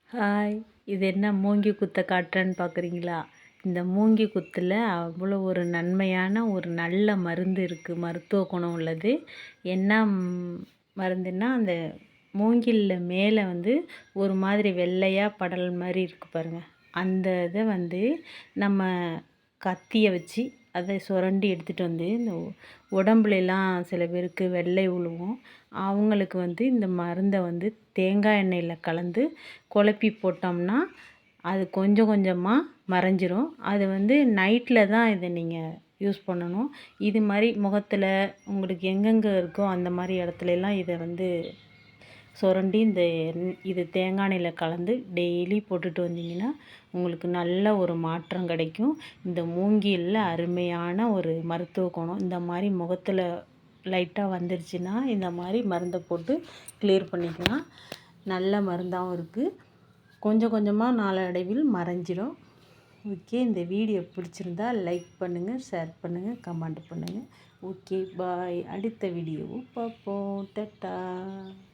Hi! இது என்ன மூங்கி குத்த காட்டுறேன்னு பார்க்குறீங்களா? இந்த மூங்கி குத்தில் அவ்வளோ ஒரு நன்மையான ஒரு நல்ல மருந்து இருக்குது. மருத்துவ குணம் உள்ளது. என்ன மருந்துன்னா, அந்த மூங்கில்ல மேலே ஒரு மாதிரி வெள்ளையாக படல் மாதிரி இருக்குது பாருங்கள். அந்த இதை நம்ம கத்தியை வச்சு அதை சுரண்டி எடுத்துகிட்டு இந்த உடம்புலலாம் சில பேருக்கு வெள்ளை உழுவும். அவங்களுக்கு இந்த மருந்தை தேங்காய் எண்ணெயில் கலந்து குழப்பி போட்டோம்னா அது கொஞ்சம் கொஞ்சமாக மறைஞ்சிரும். அது நைட்டில் தான் இதை நீங்கள் யூஸ் பண்ணணும். இது மாதிரி முகத்தில் உங்களுக்கு எங்கெங்கே இருக்கோ அந்த மாதிரி இடத்துலலாம் இதை சுரண்டி இது தேங்காய் எண்ணெயில் கலந்து டெய்லி போட்டுட்டு வந்தீங்கன்னா உங்களுக்கு நல்ல ஒரு மாற்றம் கிடைக்கும். இந்த மூங்கிலில் அருமையான ஒரு மருத்துவ குணம். இந்த மாதிரி முகத்தில் லைட்டாக வந்துருச்சுன்னா இந்த மாதிரி மருந்தை போட்டு கிளியர் பண்ணிக்கலாம். நல்ல மருந்தாகவும் இருக்குது. கொஞ்சம் கொஞ்சமாக நாளடைவில் மறைஞ்சிரும். ஓகே, இந்த வீடியோ பிடிச்சிருந்தா லைக் பண்ணுங்கள், ஷேர் பண்ணுங்கள், கமெண்ட் பண்ணுங்கள். ஓகே, பாய். அடுத்த வீடியோவும் பார்ப்போம். டாட்டா.